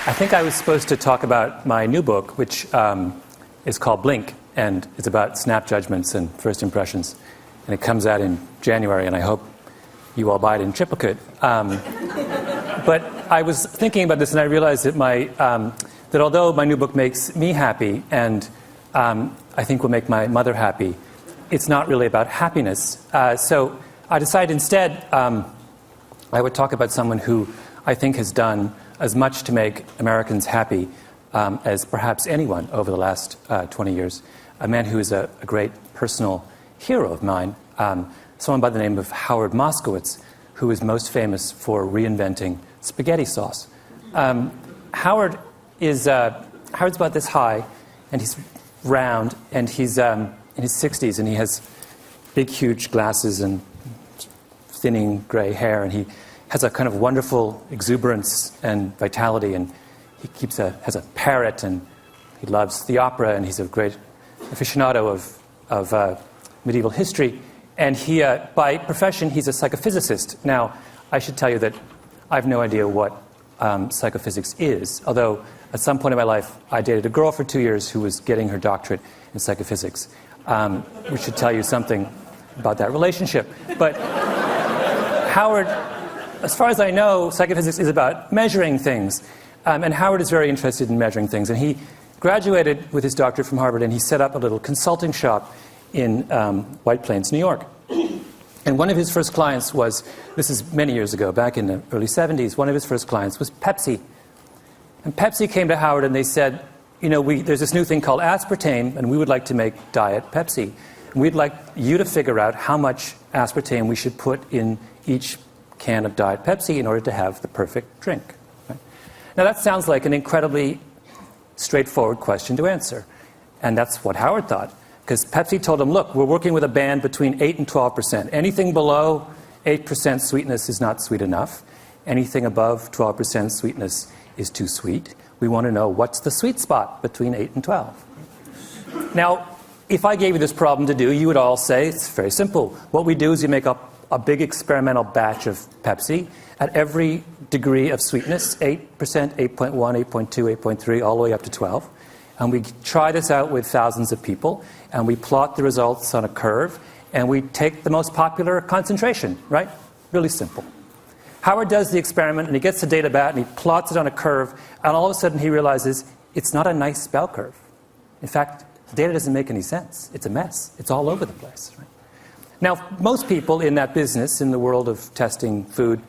I think I was supposed to talk about my new book, which is called Blink, and it's about snap judgments and first impressions. And it comes out in January, and I hope you all buy it in triplicate. But I was thinking about this, and I realized that that although my new book makes me happy, and I think will make my mother happy, it's not really about happiness. So I decided instead I would talk about someone who I think has done as much to make Americans happy as perhaps anyone over the last 20 years. A man who is a great personal hero of mine, someone by the name of Howard Moskowitz, who is most famous for reinventing spaghetti sauce. Howard's about this high, and he's round, and he's in his 60s, and he has big, huge glasses and thinning gray hair, and he has a kind of wonderful exuberance and vitality, and he has a parrot, and he loves the opera, and he's a great aficionado of medieval history. And he, by profession, he's a psychophysicist. Now, I should tell you that I have no idea what psychophysics is, although at some point in my life I dated a girl for 2 years who was getting her doctorate in psychophysics, which should tell you something about that relationship. But Howard, as far as I know, psychophysics is about measuring things, and Howard is very interested in measuring things. And he graduated with his doctorate from Harvard, and he set up a little consulting shop in White Plains, New York. And one of his first clients was, this is many years ago, back in the early 70s, one of his first clients was Pepsi. And Pepsi came to Howard and they said, you know, there's this new thing called aspartame, and we would like to make Diet Pepsi. And we'd like you to figure out how much aspartame we should put in each can of Diet Pepsi in order to have the perfect drink. Right? Now that sounds like an incredibly straightforward question to answer. And that's what Howard thought. Because Pepsi told him, look, we're working with a band between 8 and 12%. Anything below 8% sweetness is not sweet enough. Anything above 12% sweetness is too sweet. We want to know what's the sweet spot between 8 and 12. Now, if I gave you this problem to do, you would all say, it's very simple. What we do is you make up a big experimental batch of Pepsi at every degree of sweetness, 8%, 8.1, 8.2, 8.3, all the way up to 12. And we try this out with thousands of people, and we plot the results on a curve, and we take the most popular concentration, right? Really simple. Howard does the experiment, and he gets the data back, and he plots it on a curve, and all of a sudden he realizes it's not a nice bell curve. In fact, the data doesn't make any sense. It's a mess. It's all over the place. Right? Now, most people in that business, in the world of testing food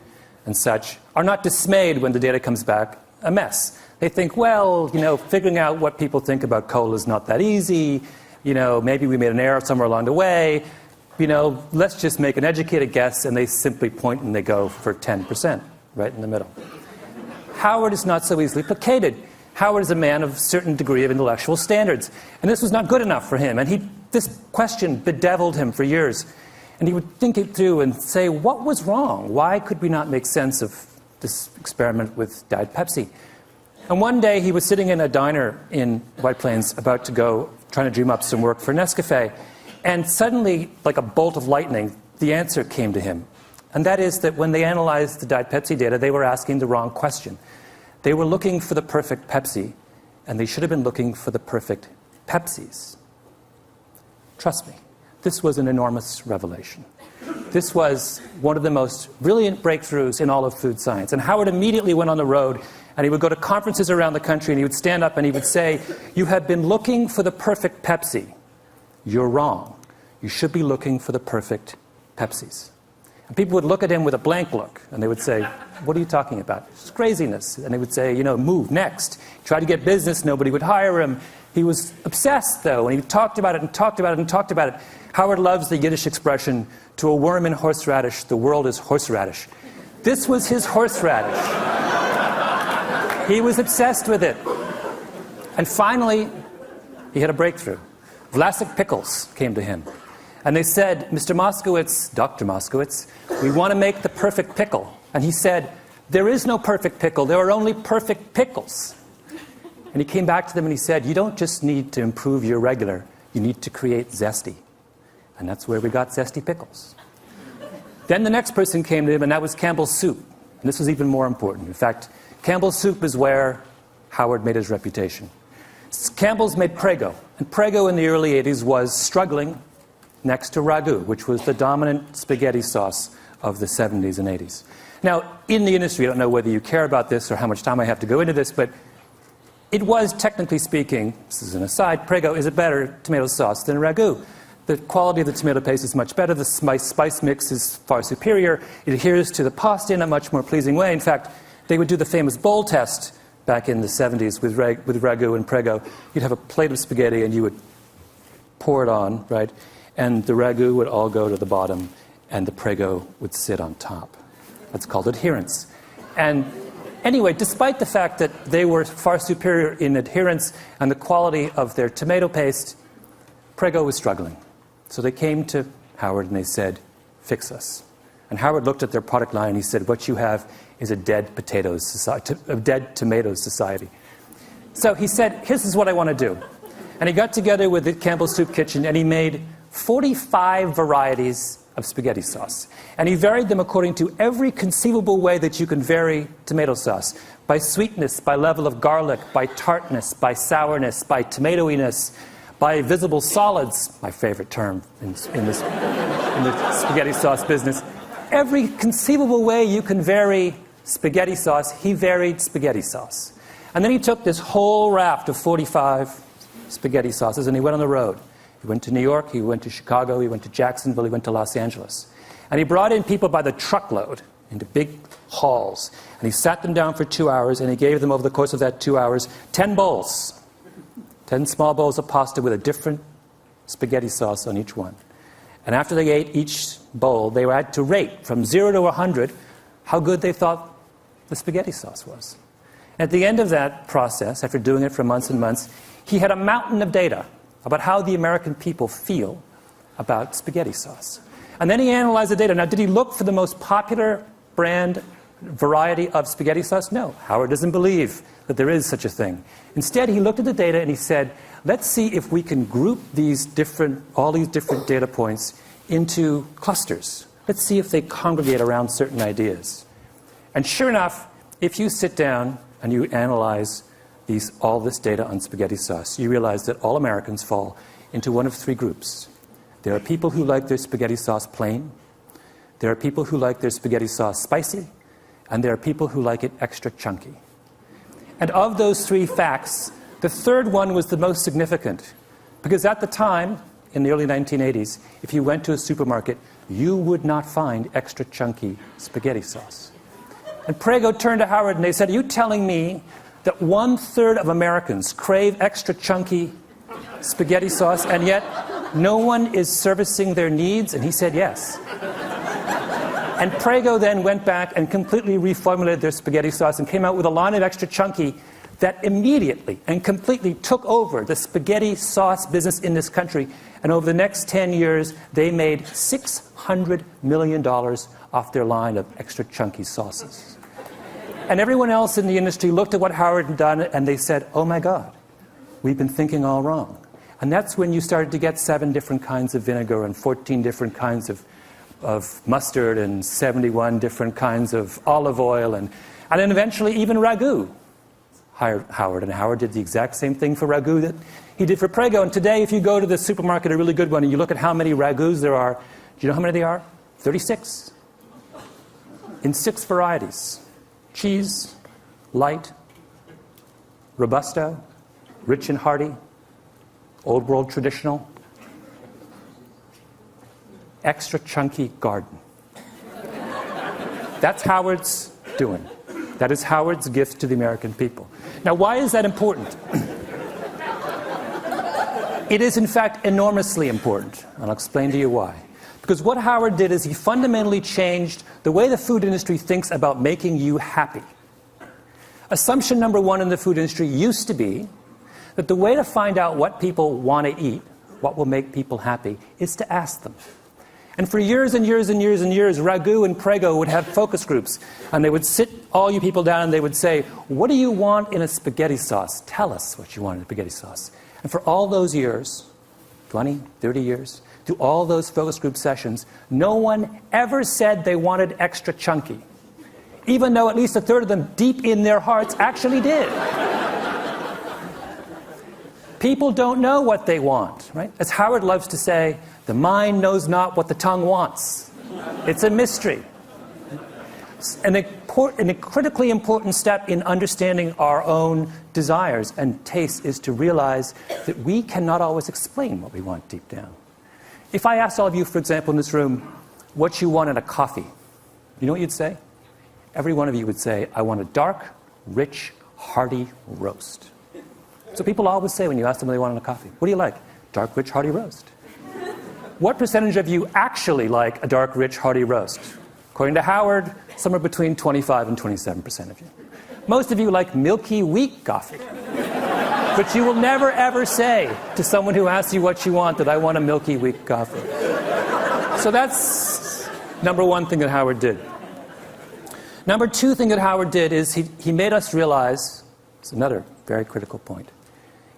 and such, are not dismayed when the data comes back a mess. They think, well, you know, figuring out what people think about cola is not that easy. You know, maybe we made an error somewhere along the way. You know, let's just make an educated guess, and they simply point and they go for 10%, right in the middle. Howard is not so easily placated. Howard is a man of a certain degree of intellectual standards, and this was not good enough for him. And this question bedeviled him for years. And he would think it through and say, what was wrong? Why could we not make sense of this experiment with Diet Pepsi? And one day he was sitting in a diner in White Plains about to go, trying to dream up some work for Nescafe. And suddenly, like a bolt of lightning, the answer came to him. And that is that when they analyzed the Diet Pepsi data, they were asking the wrong question. They were looking for the perfect Pepsi, and they should have been looking for the perfect Pepsis. Trust me, this was an enormous revelation. This was one of the most brilliant breakthroughs in all of food science. And Howard immediately went on the road, and he would go to conferences around the country, and he would stand up and he would say, you have been looking for the perfect Pepsi. You're wrong. You should be looking for the perfect Pepsis. And people would look at him with a blank look, and they would say, what are you talking about? It's craziness. And they would say, you know, move, next. He tried to get business, nobody would hire him. He was obsessed, though, and he talked about it and talked about it and talked about it. Howard loves the Yiddish expression, to a worm in horseradish, the world is horseradish. This was his horseradish. He was obsessed with it. And finally, he had a breakthrough. Vlasic pickles came to him. And they said, Mr. Moskowitz, Dr. Moskowitz, we want to make the perfect pickle. And he said, there is no perfect pickle. There are only perfect pickles. And he came back to them and he said, you don't just need to improve your regular. You need to create zesty. And that's where we got zesty pickles. Then the next person came to him, and that was Campbell's soup. And this was even more important. In fact, Campbell's soup is where Howard made his reputation. Campbell's made Prego, and Prego in the early 80s was struggling next to ragu, which was the dominant spaghetti sauce of the 70s and 80s. Now, in the industry, I don't know whether you care about this or how much time I have to go into this, but it was, technically speaking, this is an aside, Prego is a better tomato sauce than ragu. The quality of the tomato paste is much better. The spice mix is far superior. It adheres to the pasta in a much more pleasing way. In fact, they would do the famous bowl test back in the 70s with ragu and Prego. You'd have a plate of spaghetti and you would pour it on, right? And the ragu would all go to the bottom and the Prego would sit on top. That's called adherence. And anyway, despite the fact that they were far superior in adherence and the quality of their tomato paste, Prego was struggling. So they came to Howard and they said, fix us. And Howard looked at their product line and he said, what you have is a dead tomatoes society. So he said, this is what I want to do. And he got together with the Campbell Soup Kitchen and he made 45 varieties of spaghetti sauce. And he varied them according to every conceivable way that you can vary tomato sauce. By sweetness, by level of garlic, by tartness, by sourness, by tomatoiness, by visible solids, my favorite term in the spaghetti sauce business. Every conceivable way you can vary spaghetti sauce, he varied spaghetti sauce. And then he took this whole raft of 45 spaghetti sauces and he went on the road. He went to New York, he went to Chicago, he went to Jacksonville, he went to Los Angeles. And he brought in people by the truckload into big halls. And he sat them down for 2 hours and he gave them over the course of that 2 hours 10 bowls. 10 small bowls of pasta with a different spaghetti sauce on each one. And after they ate each bowl, they had to rate from 0 to 100 how good they thought the spaghetti sauce was. And at the end of that process, after doing it for months and months, he had a mountain of data about how the American people feel about spaghetti sauce. And then he analyzed the data. Now, did he look for the most popular brand variety of spaghetti sauce? No. Howard doesn't believe that there is such a thing. Instead, he looked at the data and he said, let's see if we can group all these different data points into clusters. Let's see if they congregate around certain ideas. And sure enough, if you sit down and you analyze all this data on spaghetti sauce, you realize that all Americans fall into one of three groups. There are people who like their spaghetti sauce plain, there are people who like their spaghetti sauce spicy, and there are people who like it extra chunky. And of those three facts, the third one was the most significant, because at the time, in the early 1980s, if you went to a supermarket, you would not find extra chunky spaghetti sauce. And Prego turned to Howard and they said, are you telling me that 1/3 of Americans crave extra chunky spaghetti sauce and yet no one is servicing their needs? And he said yes. And Prego then went back and completely reformulated their spaghetti sauce and came out with a line of extra chunky that immediately and completely took over the spaghetti sauce business in this country. And over the next 10 years, they made $600 million off their line of extra chunky sauces. And everyone else in the industry looked at what Howard had done and they said, oh my God, we've been thinking all wrong. And that's when you started to get 7 different kinds of vinegar and 14 different kinds of mustard and 71 different kinds of olive oil and then eventually even ragu hired Howard. And Howard did the exact same thing for ragu that he did for Prego. And today, if you go to the supermarket, a really good one, and you look at how many ragus there are, do you know how many there are? 36. In 6 varieties. Cheese, light, robusto, rich and hearty, old world traditional, extra chunky garden. That's Howard's doing. That is Howard's gift to the American people. Now, why is that important? It is, in fact, enormously important. And I'll explain to you why. Because what Howard did is he fundamentally changed the way the food industry thinks about making you happy. Assumption number 1 in the food industry used to be that the way to find out what people want to eat, what will make people happy, is to ask them. And for years and years and years and years, Ragu and Prego would have focus groups. And they would sit all you people down and they would say, what do you want in a spaghetti sauce? Tell us what you want in a spaghetti sauce. And for all those years, 20, 30 years, through all those focus group sessions, no one ever said they wanted extra chunky. Even though at least 1/3 of them, deep in their hearts, actually did. people don't know what they want, right? As Howard loves to say, the mind knows not what the tongue wants. It's a mystery. And a critically important step in understanding our own desires and tastes is to realize that we cannot always explain what we want deep down. If I asked all of you, for example, in this room, what you want in a coffee, you know what you'd say? Every one of you would say, I want a dark, rich, hearty roast. So people always say when you ask them what they want in a coffee, what do you like? Dark, rich, hearty roast. What percentage of you actually like a dark, rich, hearty roast? According to Howard, somewhere between 25 and 27% of you. Most of you like milky, weak coffee. But you will never, ever say to someone who asks you what you want that I want a milky, weak coffee. So that's number one thing that Howard did. Number two thing that Howard did is he made us realize, it's another very critical point,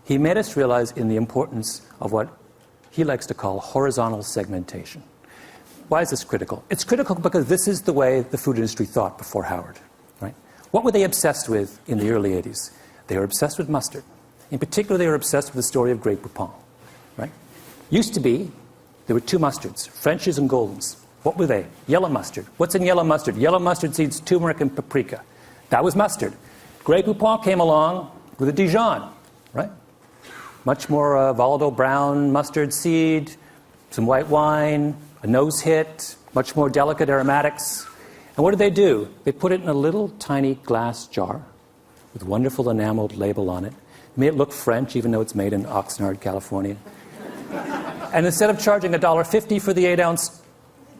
he made us realize in the importance of what he likes to call horizontal segmentation. Why is this critical? It's critical because this is the way the food industry thought before Howard. Right? What were they obsessed with in the early 80s? They were obsessed with mustard. In particular, they were obsessed with the story of Grey Poupon. Right? Used to be, there were two mustards, French's and Golden's. What were they? Yellow mustard. What's in yellow mustard? Yellow mustard seeds, turmeric, and paprika. That was mustard. Grey Poupon came along with a Dijon, right? Much more volatile brown mustard seed, some white wine, a nose hit, much more delicate aromatics. And what did they do? They put it in a little tiny glass jar with a wonderful enameled label on it. They made it look French, even though it's made in Oxnard, California. And instead of charging $1.50 for the 8-ounce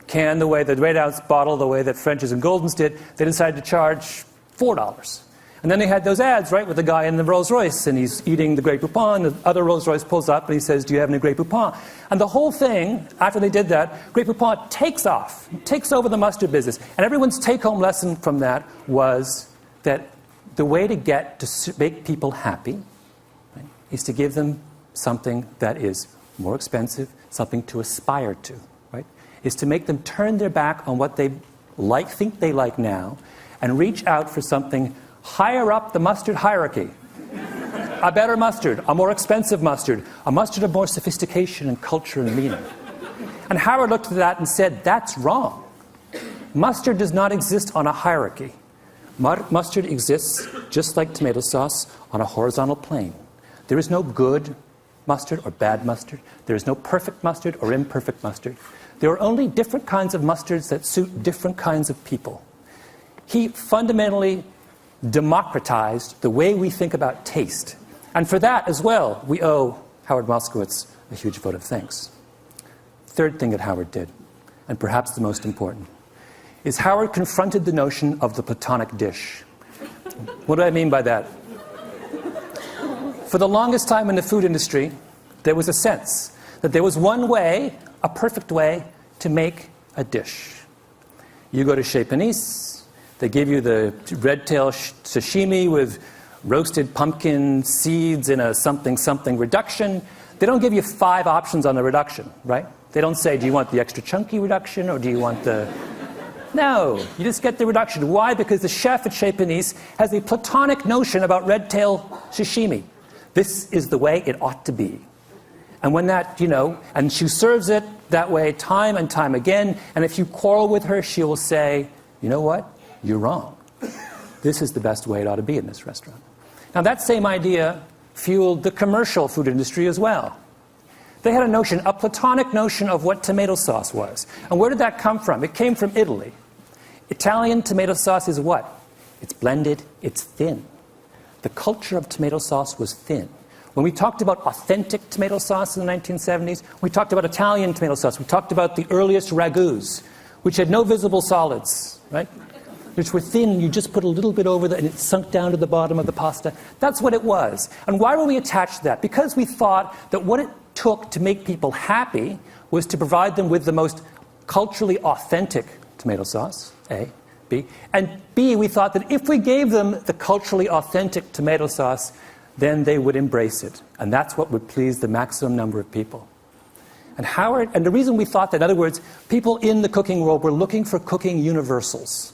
can, the way the 8-ounce bottle, the way that French's and Golden's did, they decided to charge $4. And then they had those ads, right, with the guy in the Rolls Royce, and he's eating the Grey Poupon, and the other Rolls Royce pulls up, and he says, do you have any Grey Poupon? And the whole thing, after they did that, Grey Poupon takes off, takes over the mustard business. And everyone's take-home lesson from that was that the way to get to make people happy, right, is to give them something that is more expensive, something to aspire to, right? Is to make them turn their back on what they like, think they like now, and reach out for something higher up the mustard hierarchy. A better mustard, a more expensive mustard, a mustard of more sophistication and culture and meaning. And Howard looked at that and said, that's wrong. Mustard does not exist on a hierarchy. Mustard exists, just like tomato sauce, on a horizontal plane. There is no good mustard or bad mustard. There is no perfect mustard or imperfect mustard. There are only different kinds of mustards that suit different kinds of people. He fundamentally democratized the way we think about taste. And for that as well, we owe Howard Moskowitz a huge vote of thanks. Third thing that Howard did, and perhaps the most important, is Howard confronted the notion of the Platonic dish. What do I mean by that? For the longest time in the food industry, there was a sense that there was one way, a perfect way, to make a dish. You go to Chez Panisse, they give you the red tail sashimi with roasted pumpkin seeds in a something reduction. They don't give you 5 options on the reduction, right? They don't say, do you want the extra chunky reduction or do you want the... No, you just get the reduction. Why? Because the chef at Chez Panisse has a Platonic notion about red tail sashimi. This is the way it ought to be. And when that, and she serves it that way time and time again, and if you quarrel with her, she will say, you know what? You're wrong. This is the best way it ought to be in this restaurant. Now, that same idea fueled the commercial food industry as well. They had a notion, a Platonic notion of what tomato sauce was. And where did that come from? It came from Italy. Italian tomato sauce is what? It's blended, it's thin. The culture of tomato sauce was thin. When we talked about authentic tomato sauce in the 1970s, we talked about Italian tomato sauce. We talked about the earliest ragouts, which had no visible solids, right? Which were thin, you just put a little bit over and it sunk down to the bottom of the pasta. That's what it was. And why were we attached to that? Because we thought that what it took to make people happy was to provide them with the most culturally authentic tomato sauce, A, B. And B, we thought that if we gave them the culturally authentic tomato sauce, then they would embrace it. And that's what would please the maximum number of people. And the reason we thought that, in other words, people in the cooking world were looking for cooking universals.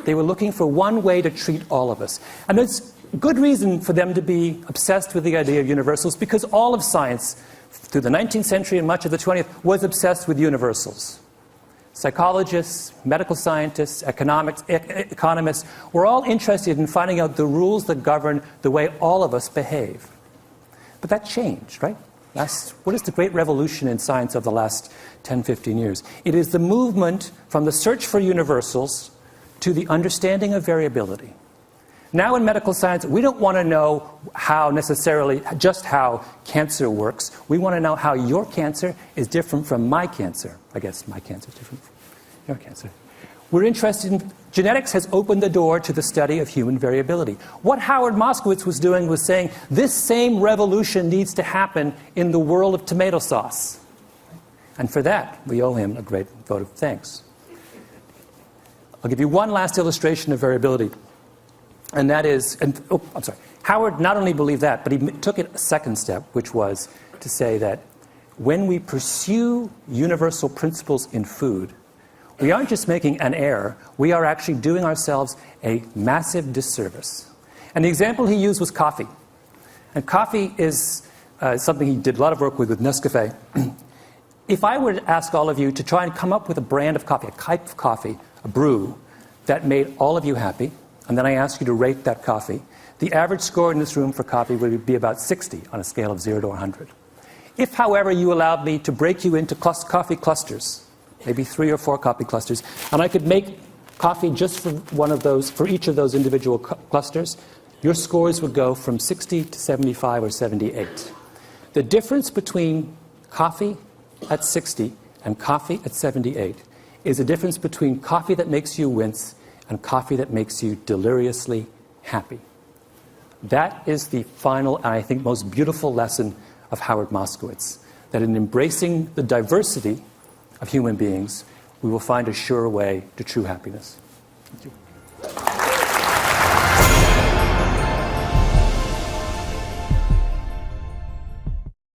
They were looking for one way to treat all of us. And it's good reason for them to be obsessed with the idea of universals, because all of science through the 19th century and much of the 20th was obsessed with universals. Psychologists, medical scientists, economists were all interested in finding out the rules that govern the way all of us behave. But that changed, right? What is the great revolution in science of the last 10, 15 years? It is the movement from the search for universals to the understanding of variability. Now in medical science, we don't want to know just how cancer works. We want to know how your cancer is different from my cancer. I guess my cancer is different from your cancer. We're interested in genetics has opened the door to the study of human variability. What Howard Moskowitz was doing was saying this same revolution needs to happen in the world of tomato sauce. And for that, we owe him a great vote of thanks. I'll give you one last illustration of variability. And that is, Howard not only believed that, but he took it a second step, which was to say that when we pursue universal principles in food, we aren't just making an error, we are actually doing ourselves a massive disservice. And the example he used was coffee. And coffee is something he did a lot of work with Nescafé. If I were to ask all of you to try and come up with a brand of coffee, a type of coffee, a brew, that made all of you happy, and then I ask you to rate that coffee, the average score in this room for coffee would be about 60 on a scale of 0 to 100. If, however, you allowed me to break you into coffee clusters, maybe 3 or 4 coffee clusters, and I could make coffee just for for each of those individual clusters, your scores would go from 60 to 75 or 78. The difference between coffee at 60 and coffee at 78 is a difference between coffee that makes you wince and coffee that makes you deliriously happy. That is the final and I think most beautiful lesson of Howard Moskowitz, that in embracing the diversity of human beings, we will find a sure way to true happiness. Thank you.